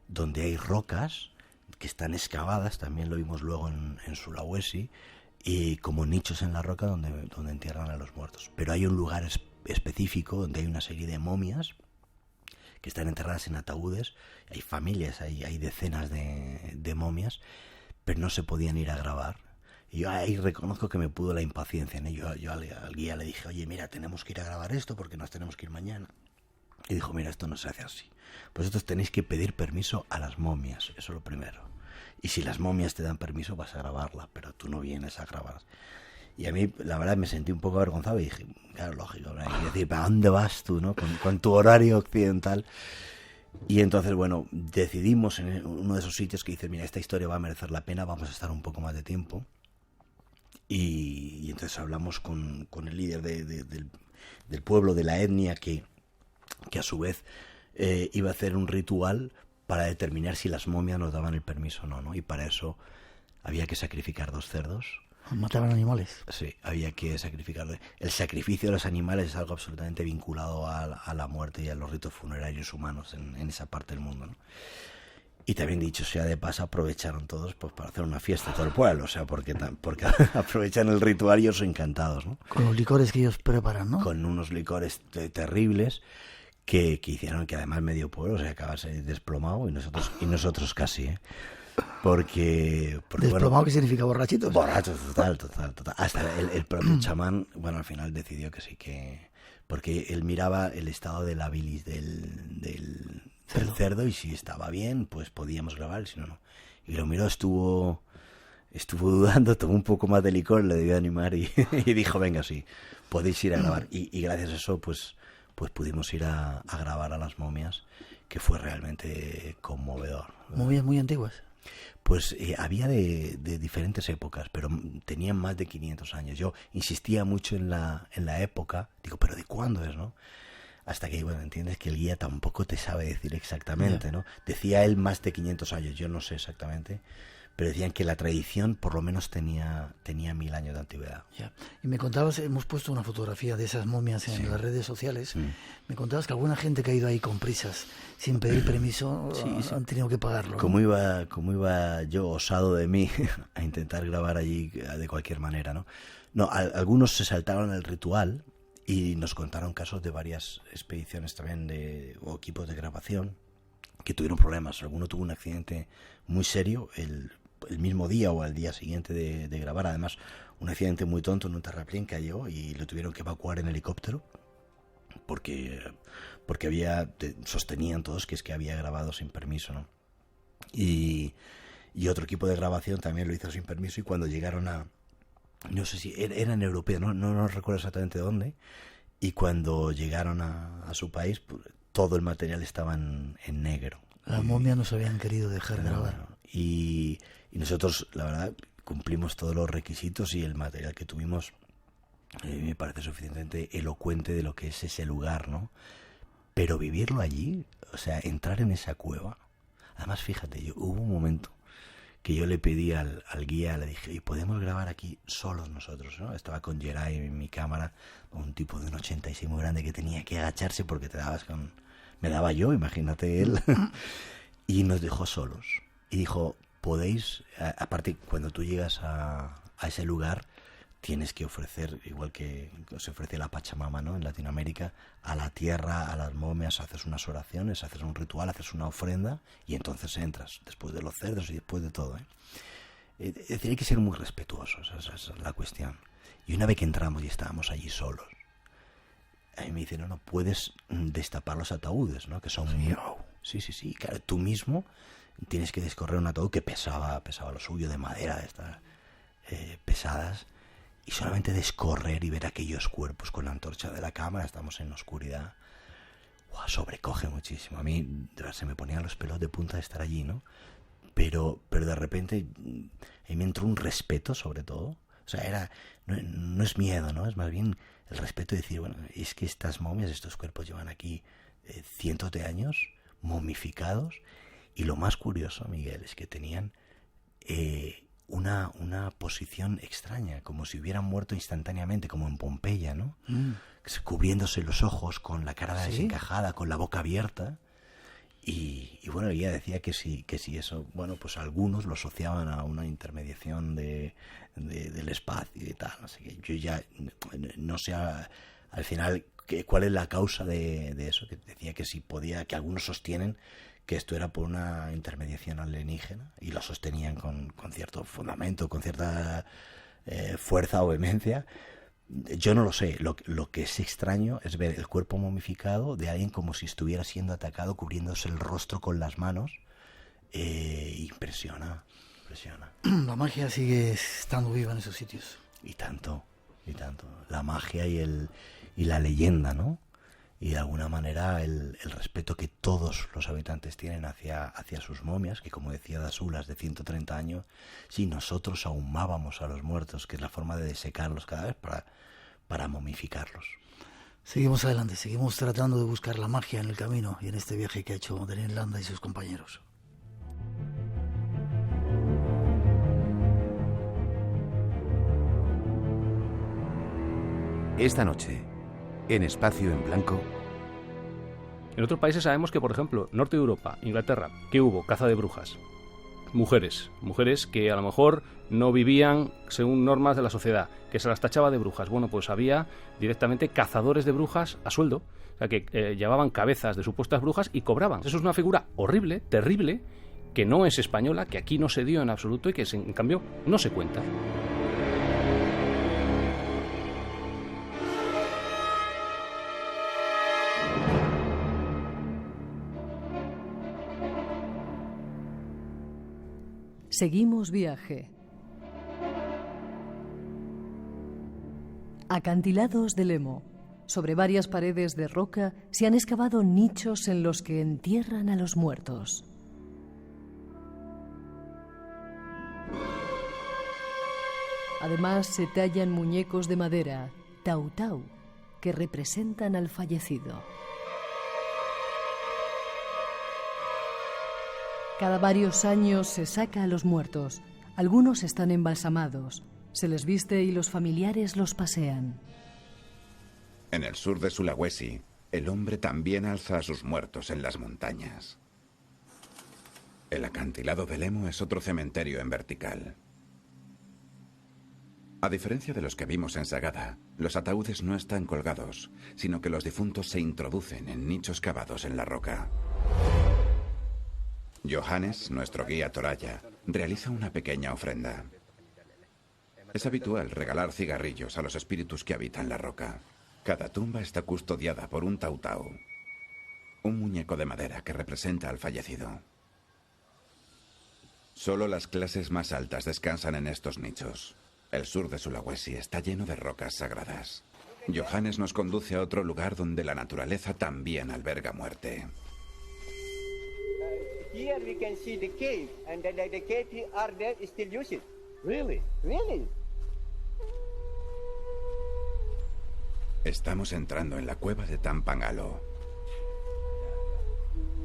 donde hay rocas que están excavadas, también lo vimos luego en Sulawesi, y como nichos en la roca donde entierran a los muertos. Pero hay un lugar específico donde hay una serie de momias que están enterradas en ataúdes. Hay familias, hay decenas de momias, pero no se podían ir a grabar. Y yo ahí reconozco que me pudo la impaciencia, ¿no? Yo al guía le dije, oye, mira, tenemos que ir a grabar esto porque nos tenemos que ir mañana. Y dijo, mira, esto no se hace así. Vosotros tenéis que pedir permiso a las momias, eso es lo primero. Y si las momias te dan permiso, vas a grabarla, pero tú no vienes a grabar. Y a mí, la verdad, me sentí un poco avergonzado y dije, claro, lógico, ¿no? Y decir, ¿para dónde vas tú, no? Con tu horario occidental. Y entonces, bueno, decidimos en uno de esos sitios que dices, mira, esta historia va a merecer la pena, vamos a estar un poco más de tiempo. Y entonces hablamos con el líder del pueblo, de la etnia, que a su vez iba a hacer un ritual para determinar si las momias nos daban el permiso o no, ¿no? Y para eso había que sacrificar 2 cerdos. ¿Mataban animales? Sí, había que sacrificarlos. El sacrificio de los animales es algo absolutamente vinculado a la muerte y a los ritos funerarios humanos en esa parte del mundo, ¿no? Y también, dicho sea de paso, aprovecharon todos pues para hacer una fiesta todo el pueblo, o sea, porque aprovechan el ritual y ellos son encantados, ¿no? Con los licores que ellos preparan, ¿no? Con unos licores terribles que hicieron que además medio pueblo se acabase desplomado y nosotros casi, ¿eh? Porque ¿Desplomado bueno, qué significa? ¿Borrachitos? Borrachos, total. Hasta el propio chamán, bueno, al final decidió que sí, porque él miraba el estado de la bilis del cerdo y si estaba bien, pues podíamos grabar, si no, no. Y lo miró, estuvo dudando, tomó un poco más de licor, le debió animar y dijo, venga, sí, podéis ir a grabar. Y gracias a eso, pues pudimos ir a grabar a las momias, que fue realmente conmovedor. ¿Momias muy antiguas? Pues había de diferentes épocas, pero tenían más de 500 años. Yo insistía mucho en la época, digo, ¿pero de cuándo es, no? Hasta que, bueno, entiendes que el guía tampoco te sabe decir exactamente, ¿no? Decía él más de 500 años, yo no sé exactamente, pero decían que la tradición por lo menos tenía 1000 años de antigüedad. Ya. Y me contabas, hemos puesto una fotografía de esas momias en las redes sociales, me contabas que alguna gente que ha ido ahí con prisas, sin pedir permiso, han tenido que pagarlo, ¿no? Como iba yo, osado de mí, a intentar grabar allí de cualquier manera, ¿no? No, algunos se saltaron el ritual y nos contaron casos de varias expediciones también o equipos de grabación que tuvieron problemas. Alguno tuvo un accidente muy serio el mismo día o al día siguiente de grabar. Además, un accidente muy tonto en un terraplén cayó y lo tuvieron que evacuar en helicóptero porque sostenían todos que es que había grabado sin permiso, ¿no? Y otro equipo de grabación también lo hizo sin permiso y cuando llegaron no sé si eran europeos, no recuerdo exactamente dónde, y cuando llegaron a su país, pues, todo el material estaba en negro. Las momias nos habían querido dejar grabar. Y nosotros, la verdad, cumplimos todos los requisitos y el material que tuvimos me parece suficientemente elocuente de lo que es ese lugar, ¿no? Pero vivirlo allí, o sea, entrar en esa cueva. Además, fíjate, hubo un momento que yo le pedí al guía, le dije, ¿y podemos grabar aquí solos nosotros, ¿no? Estaba con Geray en mi cámara, un tipo de un 86 muy grande que tenía que agacharse porque me daba yo, imagínate él. Y nos dejó solos. Y dijo, podéis, aparte, cuando tú llegas a ese lugar, tienes que ofrecer, igual que se ofrece la Pachamama, ¿no? En Latinoamérica, a la tierra, a las momias, haces unas oraciones, haces un ritual, haces una ofrenda y entonces entras, después de los cerdos y después de todo, ¿eh? Es decir, hay que ser muy respetuosos, esa es la cuestión. Y una vez que entramos y estábamos allí solos, a mí me dicen, no puedes destapar los ataúdes, ¿no? Que son... Sí, claro, tú mismo tienes que descorrer un ataúd que pesaba lo suyo, de madera, de estas pesadas, y solamente descorrer y ver aquellos cuerpos con la antorcha de la cámara, estamos en la oscuridad, sobrecoge muchísimo. A mí de verdad se me ponían los pelos de punta de estar allí, ¿no? Pero de repente ahí me entró un respeto, sobre todo. O sea, no es miedo, ¿no? Es más bien el respeto de decir, bueno, es que estas momias, estos cuerpos llevan aquí cientos de años momificados, y lo más curioso, Miguel, es que tenían una posición extraña, como si hubieran muerto instantáneamente, como en Pompeya, ¿no? Cubriéndose los ojos, con la cara desencajada, con la boca abierta. Y bueno, el guía decía que si eso, bueno, pues algunos lo asociaban a una intermediación del espacio y tal. Así que yo ya no sé al final cuál es la causa de eso, que decía que si podía, que algunos sostienen que esto era por una intermediación alienígena y lo sostenían con cierto fundamento, con cierta fuerza o vehemencia. Yo no lo sé. Lo que es extraño es ver el cuerpo momificado de alguien como si estuviera siendo atacado, cubriéndose el rostro con las manos. Impresiona. La magia sigue estando viva en esos sitios. Y tanto. La magia y la leyenda, ¿no? Y de alguna manera el respeto que todos los habitantes tienen hacia sus momias, que como decía Dasulas, de 130 años, sí, nosotros ahumábamos a los muertos, que es la forma de desecarlos cada vez para momificarlos. Seguimos adelante, seguimos tratando de buscar la magia en el camino y en este viaje que ha hecho Daniel Landa y sus compañeros. Esta noche, en Espacio en Blanco. En otros países sabemos que, por ejemplo, Norte de Europa, Inglaterra, que hubo caza de brujas. Mujeres que a lo mejor no vivían según normas de la sociedad, que se las tachaba de brujas. Bueno, pues había directamente cazadores de brujas a sueldo, o sea, que llevaban cabezas de supuestas brujas y cobraban. Eso es una figura horrible, terrible, que no es española, que aquí no se dio en absoluto y que en cambio no se cuenta. Seguimos viaje. Acantilados de Lemo. Sobre varias paredes de roca se han excavado nichos en los que entierran a los muertos. Además se tallan muñecos de madera, tautau, que representan al fallecido. Cada varios años se saca a los muertos. Algunos están embalsamados. Se les viste y los familiares los pasean. En el sur de Sulawesi, el hombre también alza a sus muertos en las montañas. El acantilado de Lemo es otro cementerio en vertical. A diferencia de los que vimos en Sagada, los ataúdes no están colgados, sino que los difuntos se introducen en nichos cavados en la roca. Johannes, nuestro guía Toraya, realiza una pequeña ofrenda. Es habitual regalar cigarrillos a los espíritus que habitan la roca. Cada tumba está custodiada por un tautau, un muñeco de madera que representa al fallecido. Solo las clases más altas descansan en estos nichos. El sur de Sulawesi está lleno de rocas sagradas. Johannes nos conduce a otro lugar donde la naturaleza también alberga muerte. Here we can see the cave, and the cave are there still used. Really? Really? Estamos entrando en la cueva de Tampangalo,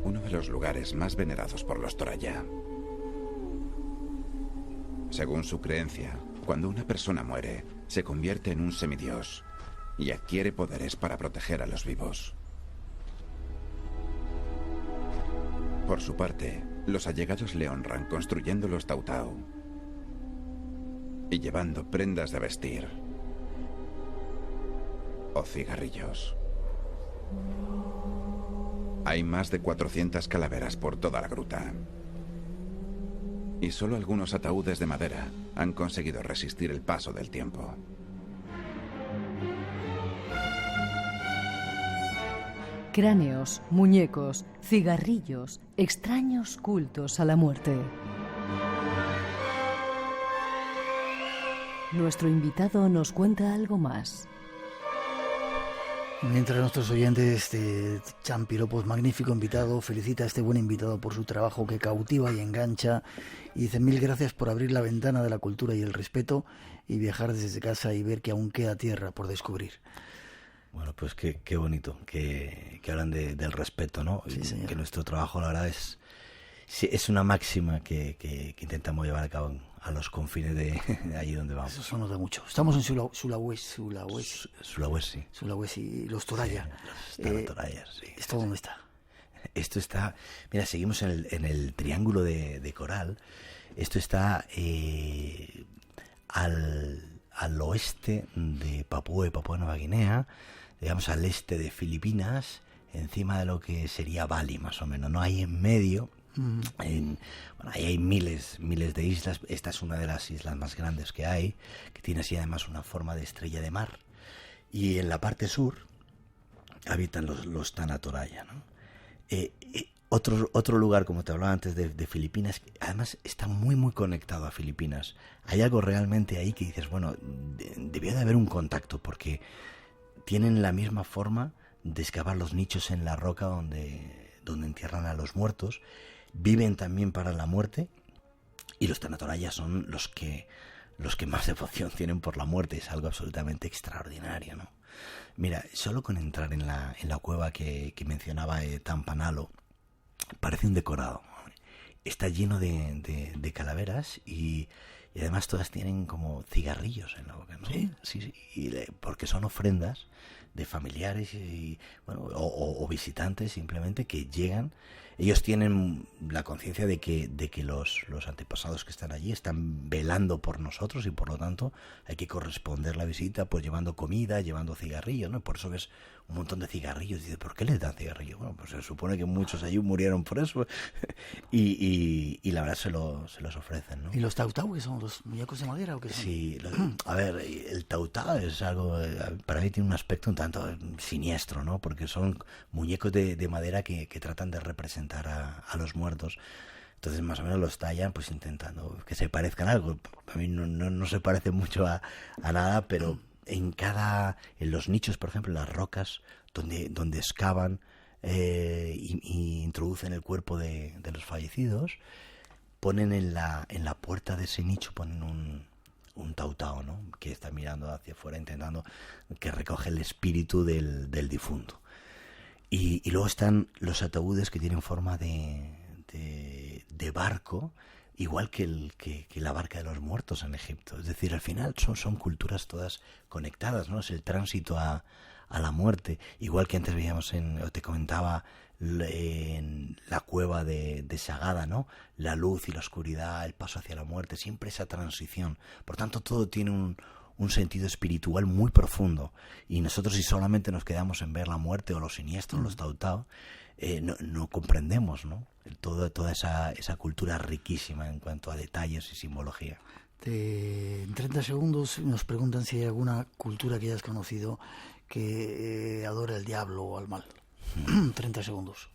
uno de los lugares más venerados por los Toraya. Según su creencia, cuando una persona muere, se convierte en un semidios y adquiere poderes para proteger a los vivos. Por su parte, los allegados le honran construyendo los tautau y llevando prendas de vestir o cigarrillos. Hay más de 400 calaveras por toda la gruta. Y solo algunos ataúdes de madera han conseguido resistir el paso del tiempo. Cráneos, muñecos, cigarrillos, extraños cultos a la muerte. Nuestro invitado nos cuenta algo más. Mientras nuestros oyentes de Champiropos, magnífico invitado, felicita a este buen invitado por su trabajo que cautiva y engancha y dice 1000 gracias por abrir la ventana de la cultura y el respeto y viajar desde casa y ver que aún queda tierra por descubrir. Bueno, pues qué bonito que hablan del respeto, ¿no? Sí, señor. Que nuestro trabajo, la verdad, es una máxima que intentamos llevar a cabo a los confines de allí donde vamos. Eso se nota mucho. Estamos en Sulawesi, los Toraya. Sí, los Torayas, sí. ¿Esto dónde está? Esto está... Mira, seguimos en el triángulo de coral. Esto está al oeste de Papúa Nueva Guinea, digamos al este de Filipinas, encima de lo que sería Bali, más o menos, ¿no? Ahí en medio, ahí hay miles de islas. Esta es una de las islas más grandes que hay, que tiene así además una forma de estrella de mar. Y en la parte sur habitan los Tanah Toraya, ¿no? Otro lugar, como te hablaba antes, de Filipinas, además está muy conectado a Filipinas. Hay algo realmente ahí que dices, bueno, debió de haber un contacto, porque tienen la misma forma de excavar los nichos en la roca donde entierran a los muertos. Viven también para la muerte, y los Tanah Toraya son los que más devoción tienen por la muerte. Es algo absolutamente extraordinario, ¿no? Mira, solo con entrar en la cueva que mencionaba Tampanalo, parece un decorado. Está lleno de calaveras y además todas tienen como cigarrillos en la boca, ¿no? Sí. Sí, porque son ofrendas de familiares y bueno, o visitantes simplemente que llegan. Ellos tienen la conciencia de que los antepasados que están allí están velando por nosotros y por lo tanto hay que corresponder la visita pues llevando comida, llevando cigarrillos, ¿no? Por eso ves un montón de cigarrillos. Dice, ¿por qué les dan cigarrillos? Bueno, pues se supone que muchos allí murieron por eso y la verdad se los ofrecen, ¿no? ¿Y los tautau, que son los muñecos de madera o qué son? Sí, a ver, el tautau es algo, para mí tiene un aspecto un tanto siniestro, ¿no? Porque son muñecos de madera que tratan de representar a los muertos. Entonces más o menos los tallan pues intentando que se parezcan a algo. A mí no se parece mucho a nada, pero en los nichos, por ejemplo, en las rocas donde excavan y introducen el cuerpo de los fallecidos, ponen en la puerta de ese nicho ponen un tautao, ¿no? Que está mirando hacia afuera intentando que recoge el espíritu del difunto. Y luego están los ataúdes que tienen forma de barco, igual que la barca de los muertos en Egipto. Es decir, al final son culturas todas conectadas, ¿no? Es el tránsito a la muerte. Igual que antes veíamos te comentaba en la cueva de Sagada, ¿no? La luz y la oscuridad, el paso hacia la muerte, siempre esa transición. Por tanto, todo tiene un sentido espiritual muy profundo, y nosotros si solamente nos quedamos en ver la muerte o los siniestros, los tautao, no comprendemos, ¿no? Toda esa cultura riquísima en cuanto a detalles y simbología. En 30 segundos nos preguntan si hay alguna cultura que hayas conocido que adora al diablo o al mal. 30 segundos.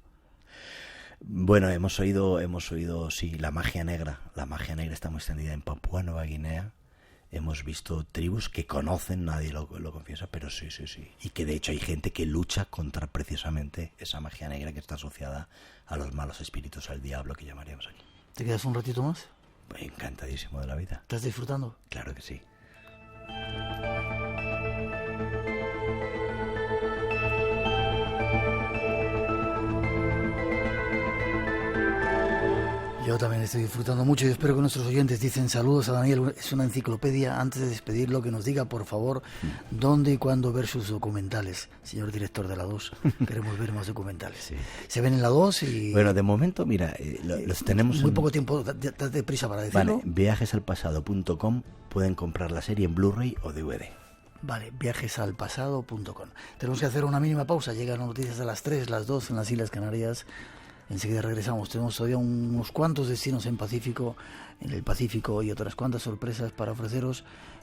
Bueno, hemos oído, sí, la magia negra. La magia negra está muy extendida en Papúa Nueva Guinea. Hemos visto tribus que conocen, nadie lo confiesa, pero sí. Y que de hecho hay gente que lucha contra precisamente esa magia negra que está asociada a los malos espíritus, al diablo que llamaríamos aquí. ¿Te quedas un ratito más? Encantadísimo de la vida. ¿Estás disfrutando? Claro que sí. Yo también estoy disfrutando mucho y espero que nuestros oyentes dicen saludos a Daniel. Es una enciclopedia. Antes de despedirlo, que nos diga, por favor, dónde y cuándo ver sus documentales. Señor director de la 2, queremos ver más documentales. Sí. Se ven en la 2 y... Bueno, de momento, mira, los tenemos... Muy poco tiempo, date prisa para decirlo. Vale, viajesalpasado.com, pueden comprar la serie en Blu-ray o DVD. Vale, viajesalpasado.com. Tenemos que hacer una mínima pausa. Llegan las noticias a las 3, las 2 en las Islas Canarias. Enseguida regresamos. Tenemos todavía unos cuantos destinos en el Pacífico y otras cuantas sorpresas para ofreceros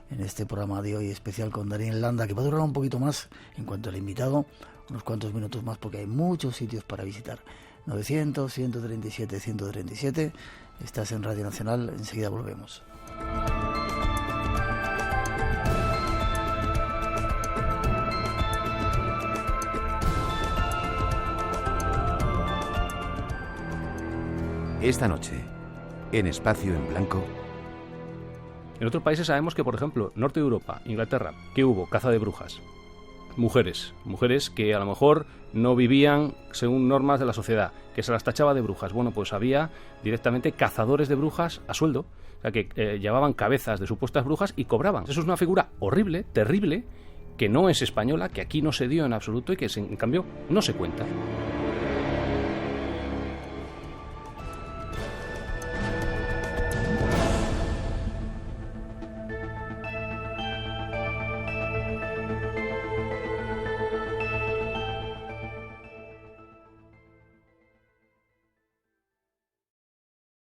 en este programa de hoy especial con Daniel Landa, que va a durar un poquito más en cuanto al invitado, unos cuantos minutos más porque hay muchos sitios para visitar. 900, 137, 137. Estás en Radio Nacional. Enseguida volvemos. Esta noche, en Espacio en Blanco... En otros países sabemos que, por ejemplo, Norte de Europa, Inglaterra, que hubo caza de brujas. Mujeres que a lo mejor no vivían según normas de la sociedad, que se las tachaba de brujas. Bueno, pues había directamente cazadores de brujas a sueldo, o sea, que llevaban cabezas de supuestas brujas y cobraban. Eso es una figura horrible, terrible, que no es española, que aquí no se dio en absoluto y que en cambio no se cuenta.